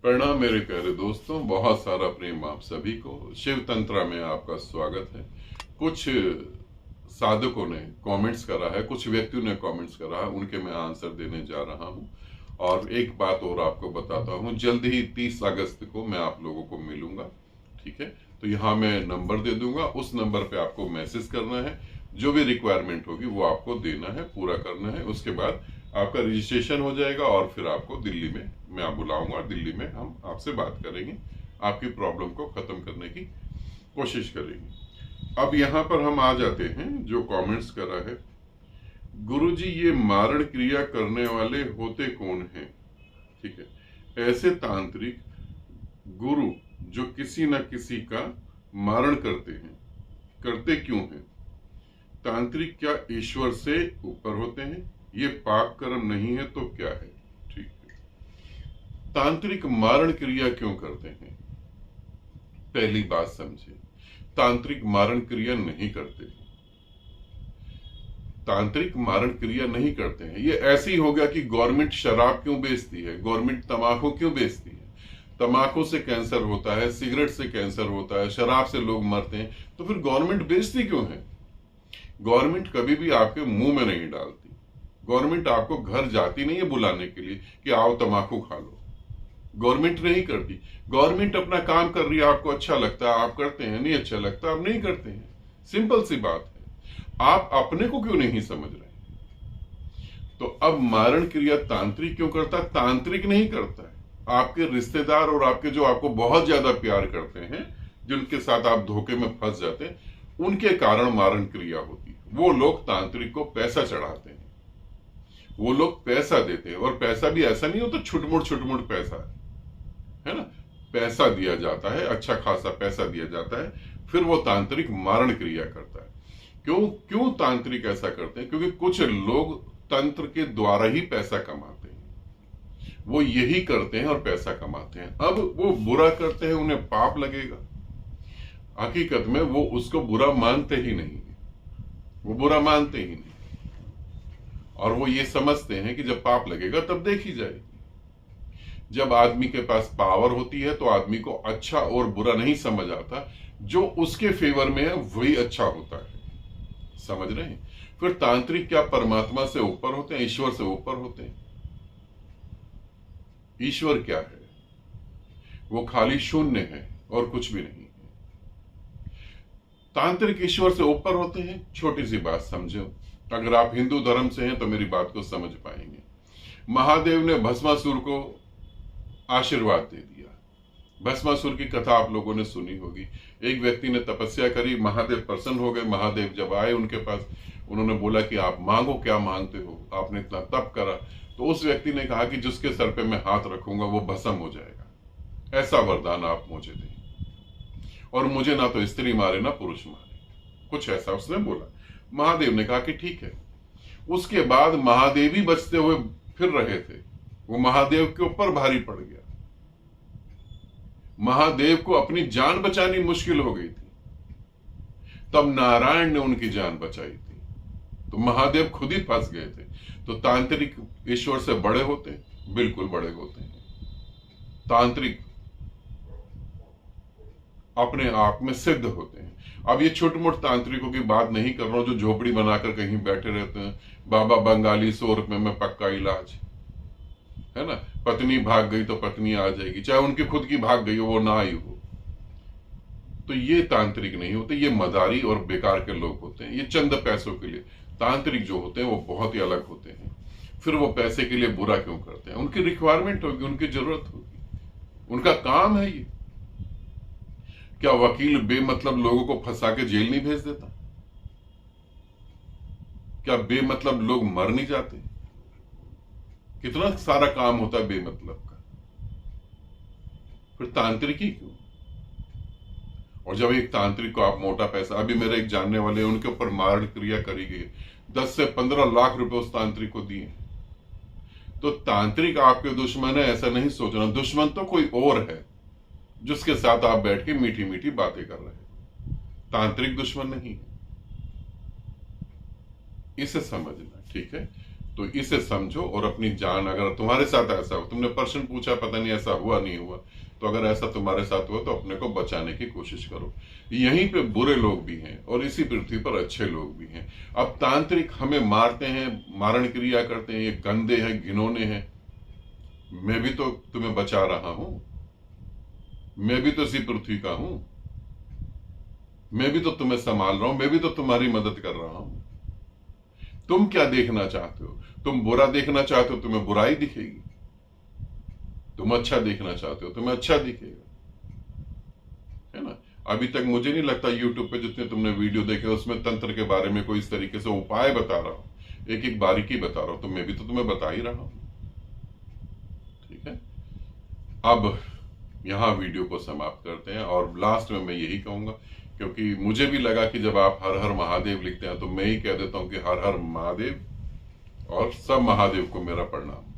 प्रणाम मेरे प्यारे दोस्तों, बहुत सारा प्रेम आप सभी को। शिव तंत्रा में आपका स्वागत है। कुछ साधकों ने कमेंट्स करा है, कुछ व्यक्तियों ने कमेंट्स करा है, उनके मैं आंसर देने जा रहा हूं। और एक बात और आपको बताता हूं, जल्द ही 30 अगस्त को मैं आप लोगों को मिलूंगा। ठीक है, तो यहाँ मैं नंबर दे दूंगा, उस नंबर पे आपको मैसेज करना है। जो भी रिक्वायरमेंट होगी वो आपको देना है, पूरा करना है। उसके बाद आपका रजिस्ट्रेशन हो जाएगा और फिर आपको दिल्ली में मैं बुलाऊंगा। दिल्ली में हम आपसे बात करेंगे, आपकी प्रॉब्लम को खत्म करने की कोशिश करेंगे। अब यहाँ पर हम आ जाते हैं, जो कमेंट्स करा है, गुरुजी ये मारण क्रिया करने वाले होते कौन हैं? ठीक है, ऐसे तांत्रिक गुरु जो किसी न किसी का मारण करते हैं, करते क्यों हैं? तांत्रिक क्या ईश्वर से ऊपर होते हैं? ये पाप कर्म नहीं है तो क्या है? ठीक है, तांत्रिक मारण क्रिया क्यों करते हैं? पहली बात समझे, तांत्रिक मारण क्रिया नहीं करते। तांत्रिक मारण क्रिया नहीं करते हैं। ये ऐसे ही हो गया कि गवर्नमेंट शराब क्यों बेचती है, गवर्नमेंट तंबाकू क्यों बेचती है? तंबाकू से कैंसर होता है, सिगरेट से कैंसर होता है, शराब से लोग मरते हैं, तो फिर गवर्नमेंट बेचती क्यों है? गवर्नमेंट कभी भी आपके मुंह में नहीं डालती। गवर्नमेंट आपको घर जाती नहीं है बुलाने के लिए कि आओ तंबाकू खा लो। गवर्नमेंट नहीं करती। गवर्नमेंट अपना काम कर रही है, आपको अच्छा लगता है आप करते हैं, नहीं अच्छा लगता आप नहीं करते हैं। सिंपल सी बात है। आप अपने को क्यों नहीं समझ रहे? तो अब मारण क्रिया तांत्रिक क्यों करता है? तांत्रिक नहीं करता है, आपके रिश्तेदार और आपके जो आपको बहुत ज्यादा प्यार करते हैं, जिनके साथ आप धोखे में फंस जाते हैं, उनके कारण मारण क्रिया होती है। वो लोग तांत्रिक को पैसा चढ़ाते हैं, वो लोग पैसा देते हैं। और पैसा भी ऐसा नहीं होता छुटमुट पैसा है ना, पैसा दिया जाता है, अच्छा खासा पैसा दिया जाता है, फिर वो तांत्रिक मारण क्रिया करता है। क्यों क्यों तांत्रिक ऐसा करते हैं? क्योंकि कुछ लोग तंत्र के द्वारा ही पैसा कमाते हैं, वो यही करते हैं और पैसा कमाते हैं। अब वो बुरा करते हैं, उन्हें पाप लगेगा। हकीकत में वो उसको बुरा मानते ही नहीं, वो बुरा मानते ही नहीं, और वो ये समझते हैं कि जब पाप लगेगा तब देखी जाएगी। जब आदमी के पास पावर होती है तो आदमी को अच्छा और बुरा नहीं समझ आता, जो उसके फेवर में है वही अच्छा होता है। समझ रहे हैं? फिर तांत्रिक क्या परमात्मा से ऊपर होते हैं, ईश्वर से ऊपर होते हैं? ईश्वर क्या है? वो खाली शून्य है और कुछ भी नहीं है। तांत्रिक ईश्वर से ऊपर होते हैं। छोटी सी बात समझो, अगर आप हिंदू धर्म से हैं तो मेरी बात को समझ पाएंगे। महादेव ने भस्मासुर को आशीर्वाद दे दिया। भस्मासुर की कथा आप लोगों ने सुनी होगी। एक व्यक्ति ने तपस्या करी, महादेव प्रसन्न हो गए। महादेव जब आए उनके पास, उन्होंने बोला कि आप मांगो, क्या मांगते हो? आपने इतना तप करा। तो उस व्यक्ति ने कहा कि जिसके सर पे मैं हाथ रखूंगा वो भस्म हो जाएगा, ऐसा वरदान आप मुझे दें, और मुझे ना तो स्त्री मारे ना पुरुष मारे, कुछ ऐसा उसने बोला। महादेव ने कहा कि ठीक है। उसके बाद महादेव ही बचते हुए फिर रहे थे, वो महादेव के ऊपर भारी पड़ गया। महादेव को अपनी जान बचानी मुश्किल हो गई थी, तब नारायण ने उनकी जान बचाई थी, तो महादेव खुद ही फंस गए थे। तो तांत्रिक ईश्वर से बड़े होते हैं? बिल्कुल बड़े होते हैं। तांत्रिक अपने आप में सिद्ध होते हैं। अब ये छोटे मोटे तांत्रिकों की बात नहीं कर रहा हूं, जो झोपड़ी बनाकर कहीं बैठे रहते हैं, बाबा बंगाली 100 रुपए में पक्का इलाज, है ना, पत्नी भाग गई तो पत्नी आ जाएगी, चाहे उनकी खुद की भाग गई हो वो ना आई हो। तो ये तांत्रिक नहीं होते, ये मदारी और बेकार के लोग होते हैं, ये चंद पैसों के लिए। तांत्रिक जो होते हैं वो बहुत ही अलग होते हैं। फिर वो पैसे के लिए बुरा क्यों करते हैं? उनकी रिक्वायरमेंट होगी, उनकी जरूरत होगी, उनका काम है ये। क्या वकील बेमतलब लोगों को फंसा के जेल नहीं भेज देता? क्या बेमतलब लोग मर नहीं जाते? कितना सारा काम होता है बेमतलब का। फिर तांत्रिक ही क्यों? और जब एक तांत्रिक को आप मोटा पैसा, अभी मेरे एक जानने वाले उनके ऊपर मारण क्रिया करी गई, 10 से 15 लाख रुपए उस तांत्रिक को दिए। तो तांत्रिक आपके दुश्मन है ऐसा नहीं सोचना। दुश्मन तो कोई और है जिसके साथ आप बैठ के मीठी मीठी बातें कर रहे हैं। तांत्रिक दुश्मन नहीं है, इसे समझना। ठीक है, तो इसे समझो और अपनी जान, अगर तुम्हारे साथ ऐसा हो, तुमने प्रश्न पूछा पता नहीं ऐसा हुआ नहीं हुआ, तो अगर ऐसा तुम्हारे साथ हुआ तो अपने को बचाने की कोशिश करो। यहीं पे बुरे लोग भी हैं और इसी पृथ्वी पर अच्छे लोग भी हैं। अब तांत्रिक हमें मारते हैं, मारण क्रिया करते हैं, ये गंदे हैं, घिनौने हैं। मैं भी तो तुम्हें बचा रहा हूं, मैं भी तो इसी पृथ्वी का हूं, मैं भी तो तुम्हें संभाल रहा हूं, मैं भी तो तुम्हारी मदद कर रहा हूं। तुम क्या देखना चाहते हो? तुम बुरा देखना चाहते हो, तुम्हें बुराई दिखेगी। तुम अच्छा देखना चाहते हो, तुम्हें अच्छा दिखेगा, है ना। अभी तक मुझे नहीं लगता यूट्यूब पे जितने तुमने वीडियो देखे उसमें तंत्र के बारे में कोई इस तरीके से उपाय बता रहा हूं, एक एक बारीकी बता रहा हूं, तो मैं भी तो तुम्हें बता ही रहा हूं। ठीक है, अब यहां वीडियो को समाप्त करते हैं। और लास्ट में मैं यही कहूंगा, क्योंकि मुझे भी लगा कि जब आप हर हर महादेव लिखते हैं तो मैं ही कह देता हूं कि हर हर महादेव, और सब महादेव को मेरा प्रणाम।